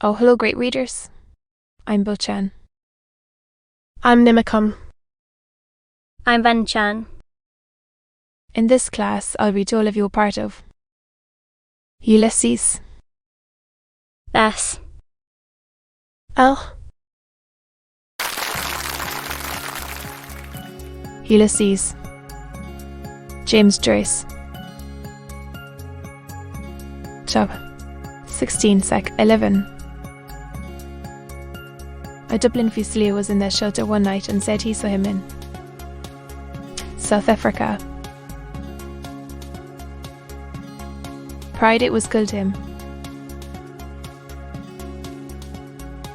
Oh, hello, great readers. I'm Bo-chan. I'm Nimacum. I'm Van-chan. In this class, I'll read all of you a part of Ulysses, Bess, L. Ulysses, James Joyce, Chap, 16 sec 11. A Dublin Fusilier was in their shelter one night and said he saw him in South Africa. Pride it was killed him.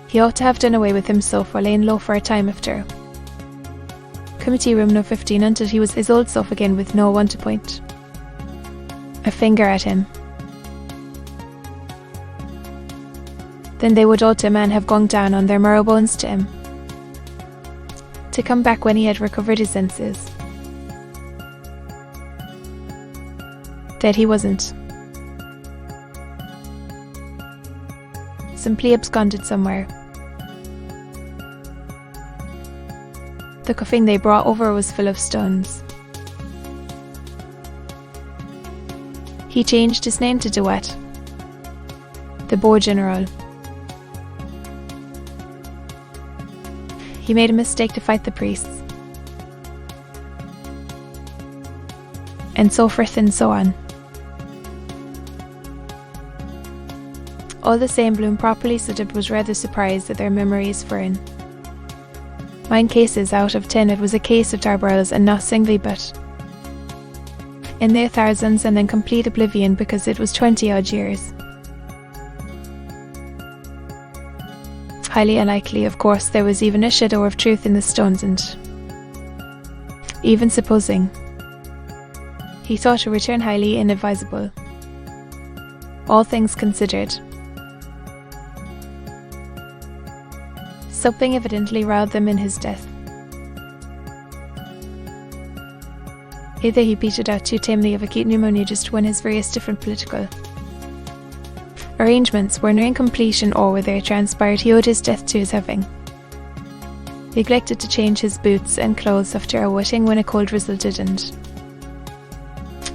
He ought to have done away with himself or lain low for a time after. Committee room no 15 until he was his old self again with no one to point a finger at him. Then they would all to a man have gone down on their marrow bones to him, to come back when he had recovered his senses. Dead he wasn't. Simply absconded somewhere. The coffin they brought over was full of stones. He changed his name to Duet, the Boer general. He made a mistake to fight the priests, and so forth and so on. All the same, Bloom properly stood was rather surprised that their memories were in 9 cases out of 10 it was a case of tarbarrels and not singly but in their thousands and in complete oblivion because it was 20 odd years. Highly unlikely, of course, there was even a shadow of truth in the stones, and even supposing, he thought a return highly inadvisable. All things considered, something evidently riled them in his death. Either he petered out too tamely of acute pneumonia just when his various different political arrangements were nearing completion, or where there transpired he owed his death to his having neglected to change his boots and clothes after a wetting when a cold resulted, and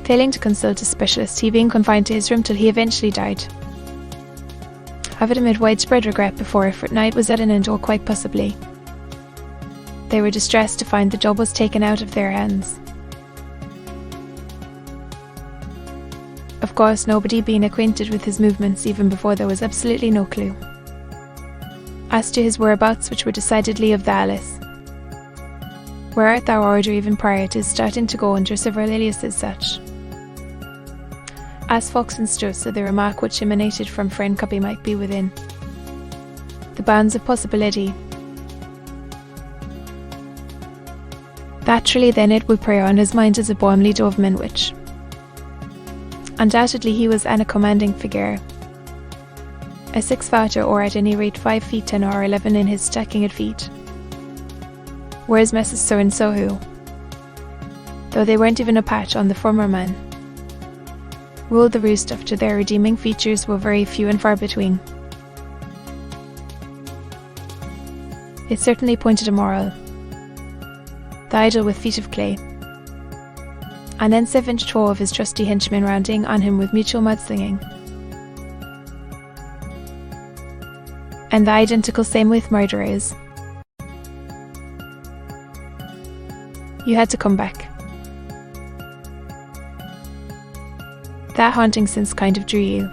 failing to consult a specialist, he being confined to his room till he eventually died. Have it amid widespread regret before a fortnight was at an end, or quite possibly they were distressed to find the job was taken out of their hands. Of course, nobody being acquainted with his movements even before, there was absolutely no clue as to his whereabouts, which were decidedly of the Alice. Where art thou, order even prior to his starting to go under several aliases such as Fox and Stowe, so the remark which emanated from friend Cubby might be within the bounds of possibility. Naturally then it would prey on his mind as a boimly doveman, which undoubtedly he was an a commanding figure, a 6-footer, or at any rate 5 feet 10 or 11 in his stacking at feet. Whereas Messrs. So and so who, though they weren't even a patch on the former man, ruled the roost after their redeeming features were very few and far between. It certainly pointed a moral. The idol with feet of clay, and then 7-inch toe of his trusty henchmen rounding on him with mutual mudslinging, and the identical same with murderers. You had to come back. That haunting sense kind of drew you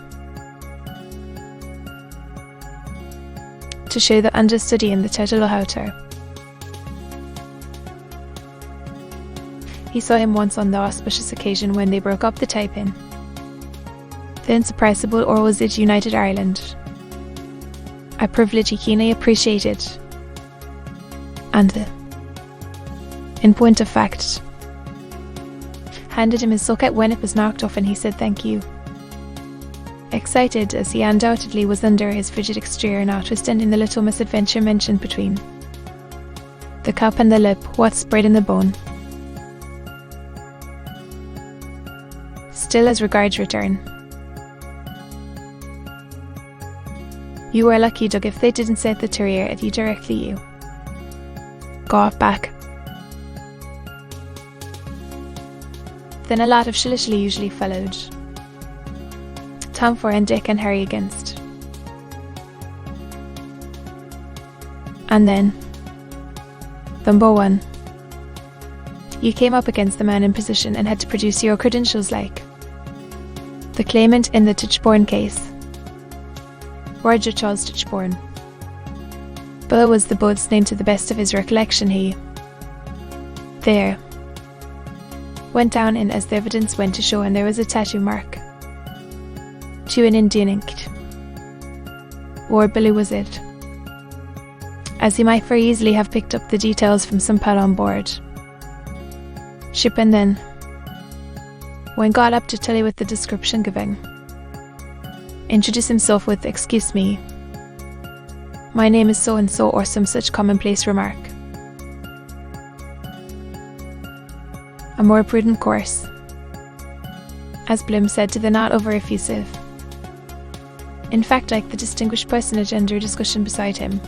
to show the understudy in the title of Houter. He saw him once on the auspicious occasion when they broke up the tie-pin, the insurpassable, or was it United Ireland, a privilege he keenly appreciated, and in point of fact, handed him his socket when it was knocked off, and he said thank you. Excited as he undoubtedly was under his frigid exterior, notwithstanding the little misadventure mentioned between the cup and the lip, what's bred in the bone. Still, as regards return, You were lucky, Doug, if they didn't set the terrier at you directly, you. Go back. Then a lot of shilly usually followed. Tom for and Dick and Harry against. And then, number 1. You came up against the man in position and had to produce your credentials like the claimant in the Tichborne case. Roger Charles Tichborne. Bill was the boat's name to the best of his recollection. He there went down in as the evidence went to show, and there was a tattoo mark to an Indian ink. Or Billy was it, as he might very easily have picked up the details from some pal on board ship, and then, when got up to tell you with the description giving, introduce himself with, "Excuse me, my name is so and so," or some such commonplace remark. A more prudent course, as Bloom said to the not over effusive, in fact like the distinguished personage under discussion beside him,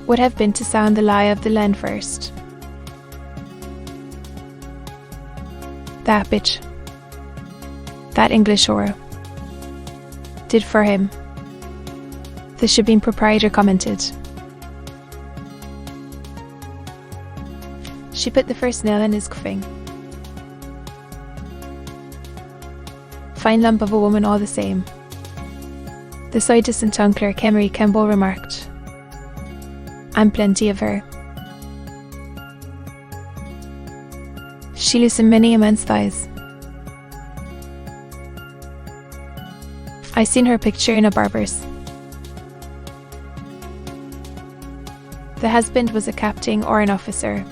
would have been to sound the lie of the land first. That bitch, that English whore, did for him, the shipping proprietor commented. She put the first nail in his coffin. Fine lump of a woman all the same. The side distant town clerk Henry Campbell remarked, "And plenty of her. She loosened many a man's thighs. I seen her picture in a barber's. The husband was a captain or an officer.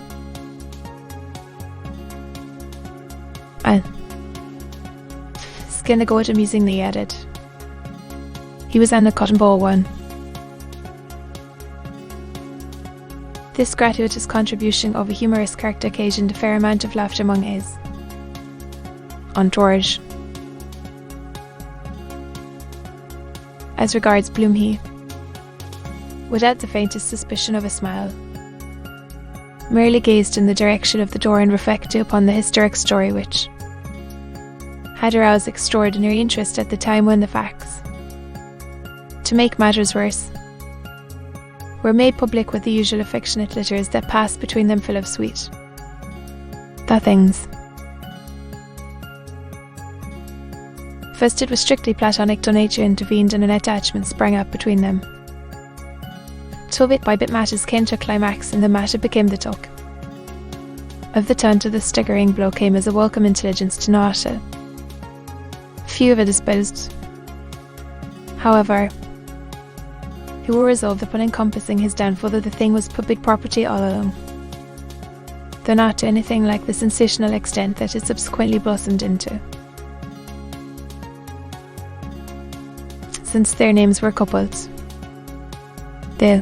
And skin the goat amusingly added. He was on the cotton ball one. This gratuitous contribution of a humorous character occasioned a fair amount of laughter among his entourage. As regards Bloom, he, without the faintest suspicion of a smile, merely gazed in the direction of the door and reflected upon the historic story which had aroused extraordinary interest at the time, when the facts, to make matters worse, were made public with the usual affectionate letters that passed between them full of sweet things. First it was strictly platonic till nature intervened and an attachment sprang up between them. Till bit by bit matters came to a climax, and the matter became the talk of the town, to the staggering blow came as a welcome intelligence to not a few of it disposed, however, who were resolved upon encompassing his downfall, that the thing was public property all along, though not to anything like the sensational extent that it subsequently blossomed into, since their names were coupled. Though,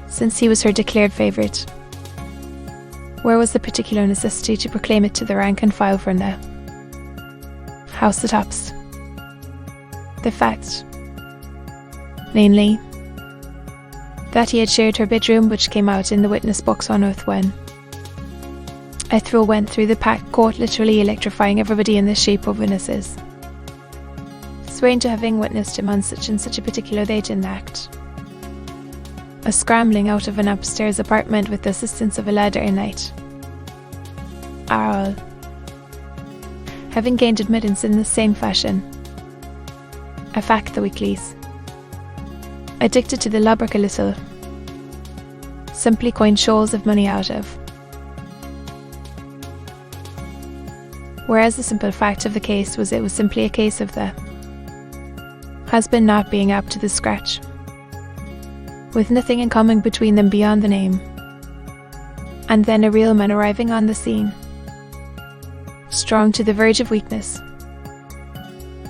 since he was her declared favourite, where was the particular necessity to proclaim it to the rank and file from the house attops? The fact, namely, that he had shared her bedroom, which came out in the witness box on oath when a thrill went through the packed court, literally electrifying everybody in the shape of witnesses, swearing to having witnessed him on such and such a particular date in the act. A scrambling out of an upstairs apartment with the assistance of a ladder in night. Are all having gained admittance in the same fashion. A fact the weeklies, addicted to the lubric a little, simply coined shoals of money out of. Whereas the simple fact of the case was it was simply a case of the husband not being up to the scratch, with nothing in common between them beyond the name, and then a real man arriving on the scene, strong to the verge of weakness,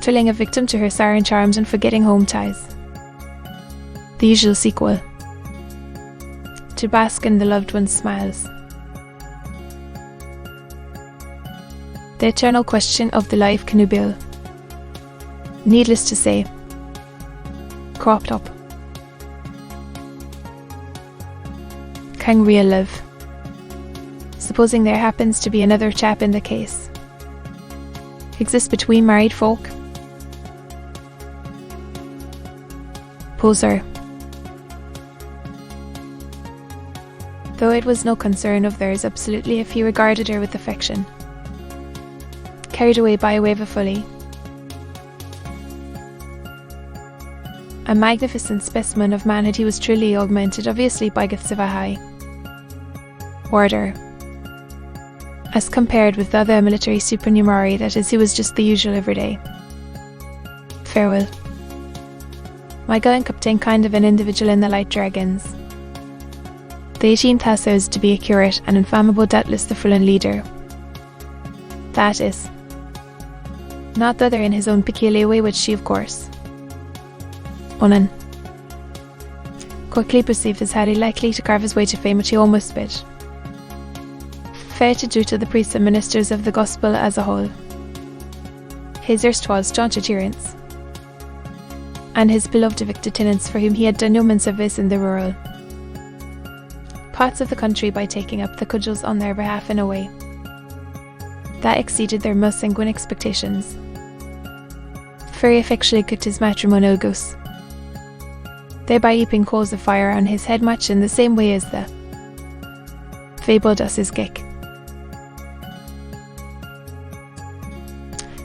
filling a victim to her siren charms and forgetting home ties. The usual sequel, to bask in the loved one's smiles. The eternal question of the life connubial. Needless to say, cropped up. Kang real live. Supposing there happens to be another chap in the case. Exists between married folk. Poser. Though it was no concern of theirs absolutely if he regarded her with affection. Carried away by a wave of folly. A magnificent specimen of manhood, he was truly augmented obviously by gifts of a high order. As compared with the other military supernumerary, that is, he was just the usual everyday. Farewell. My gallant captain, kind of an individual in the light dragons. The 18th Hussars to be accurate and inflammable, doubtless the Fulham leader. That is. Not the other in his own peculiar way, which she of course. Onan. Quickly perceived as highly likely to carve his way to fame, which he almost spit. Fair to do to the priests and ministers of the gospel as a whole. His erstwhile staunch adherents. And his beloved evicted tenants for whom he had done yeoman service in the rural parts of the country by taking up the cudgels on their behalf in a way that exceeded their most sanguine expectations. Very effectually cooked his matrimonial goose, thereby heaping coals of fire on his head much in the same way as the fable does his gick.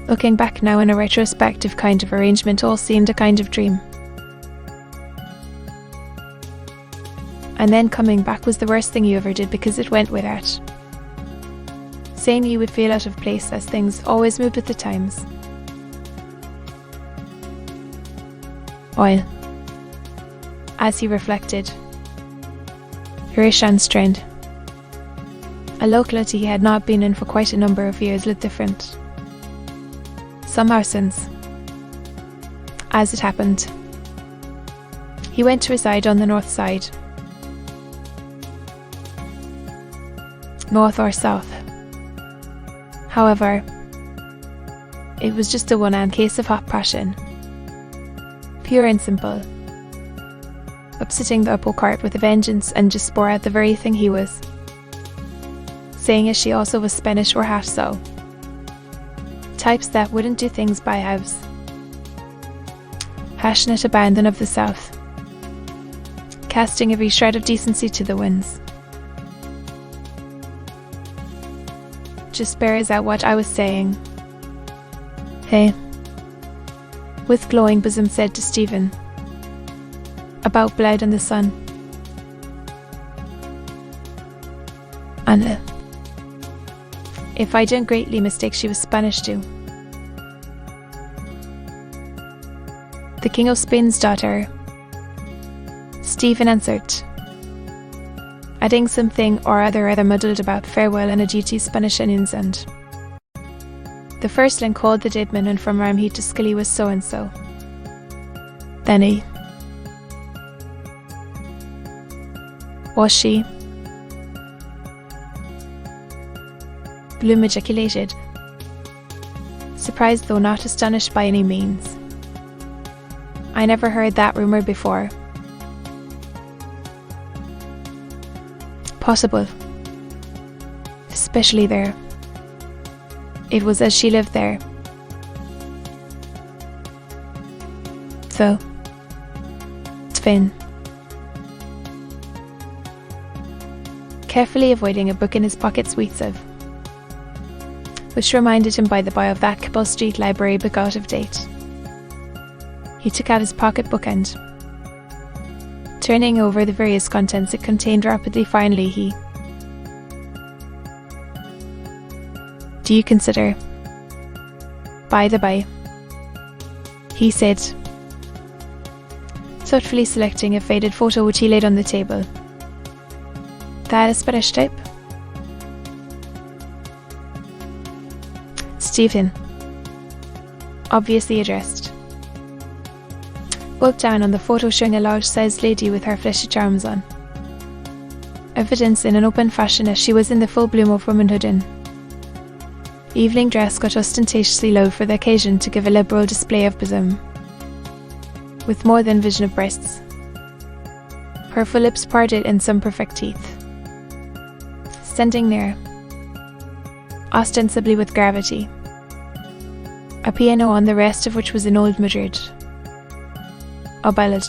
Looking back now in a retrospective kind of arrangement, all seemed a kind of dream. And then coming back was the worst thing you ever did, because it went without saying you would feel out of place, as things always moved with the times. Oil. As he reflected. Hirishan Strand. A locality he had not been in for quite a number of years, looked different. Somehow since. As it happened, he went to reside on the north side. North or south. However, it was just a one-hand case of hot passion. Pure and simple. Upsetting the apple cart with a vengeance, and just spore out the very thing he was saying, as she also was Spanish or half so. Types that wouldn't do things by halves. Passionate abandon of the south. Casting every shred of decency to the winds. Just bears out what I was saying. Hey. With glowing bosom said to Stephen. About blood and the sun. And if I don't greatly mistake, she was Spanish too. The King of Spain's daughter. Stephen answered, adding something or other rather muddled about farewell and adieu to Spanish onions, and the first line called the dead man, and from where he to Scully was so and so. Then he was she. Bloom ejaculated, surprised though not astonished by any means. I never heard that rumour before. Possible. Especially there. It was as she lived there. So, Sven. Carefully avoiding a book in his pocket sweets of, which reminded him by the by of that Cabell Street library book out of date. He took out his pocketbook and, turning over the various contents it contained rapidly, finally he, do you consider, by the by, he said, thoughtfully selecting a faded photo which he laid on the table, that a Spanish type? Stephen, obviously addressed. Looked down on the photo showing a large-sized lady with her fleshy charms on. Evidence in an open fashion, as she was in the full bloom of womanhood in evening dress cut ostentatiously low for the occasion to give a liberal display of bosom. with more than vision of breasts. Her full lips parted in some perfect teeth. Standing there, ostensibly with gravity, a piano on the rest of which was in old Madrid. A ballad,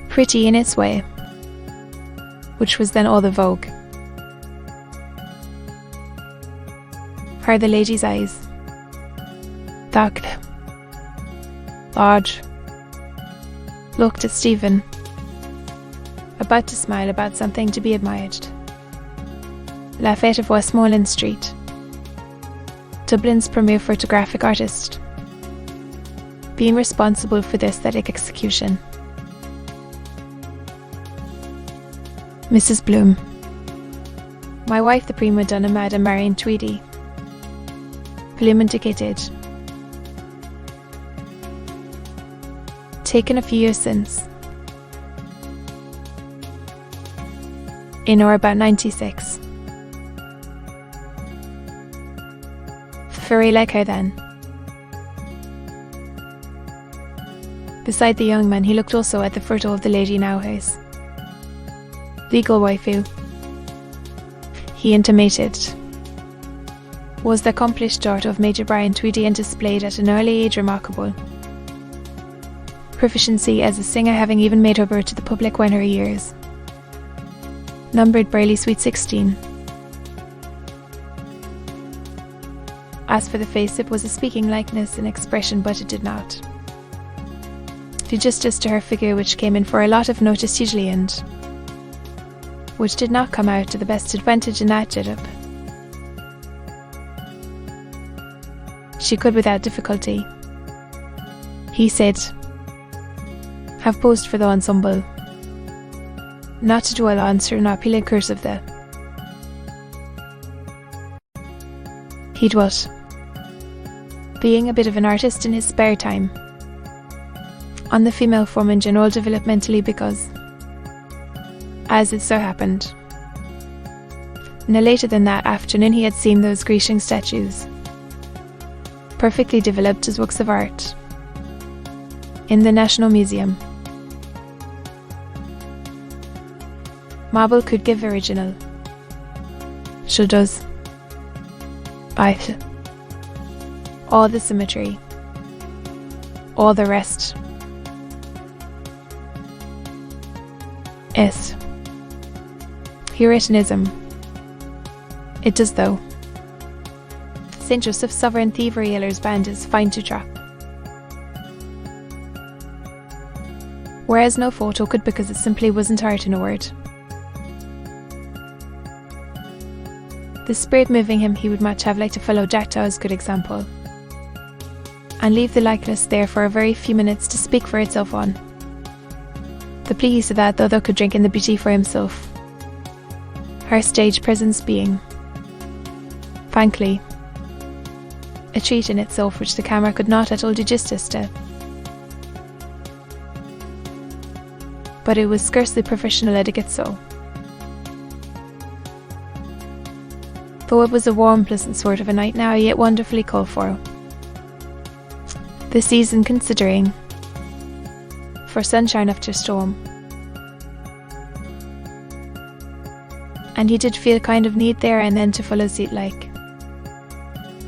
pretty in its way, which was then all the vogue. Her the lady's eyes, dark, large, looked at Stephen, about to smile about something to be admired. La Fête of Westmoreland Street, Dublin's premier photographic artist, being responsible for the aesthetic execution. Mrs. Bloom. My wife, the prima donna Madame Marion Tweedy. Bloom indicated. Taken a few years since. In or about 96. Very like her then. Beside the young man, he looked also at the photo of the lady now house. Legal waifu, he intimated, was the accomplished daughter of Major Brian Tweedy and displayed at an early age remarkable proficiency as a singer, having even made her birth to the public when her years numbered barely sweet 16. As for the face, it was a speaking likeness in expression, but it did not do justice to her figure, which came in for a lot of notice usually, and which did not come out to the best advantage in that getup. She could without difficulty, he said, have posed for the ensemble, not to dwell on certain opulent curse of the. He dwelt, being a bit of an artist in his spare time, on the female form in general developmentally, because, as it so happened, no later than that afternoon he had seen those Grecian statues, perfectly developed as works of art, in the National Museum. Marble could give original. She does. All the symmetry, all the rest. Est. Puritanism. It does though. St. Joseph's sovereign thievery Eller's band is fine to trap. Whereas no photo could, because it simply wasn't art in a word. The spirit moving him, he would much have liked to follow Jackdaw's good example, and leave the likeness there for a very few minutes to speak for itself on. The pleas of that, though, could drink in the beauty for himself. Her stage presence being, frankly, a treat in itself which the camera could not at all do justice to. But it was scarcely professional etiquette so. Though it was a warm, pleasant sort of a night now, yet wonderfully called for. The season considering, for sunshine after storm. And he did feel a kind of need there and then to follow suit, like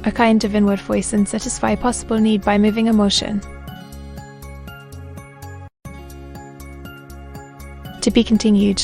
a kind of inward voice, and satisfy possible need by moving emotion. To be continued.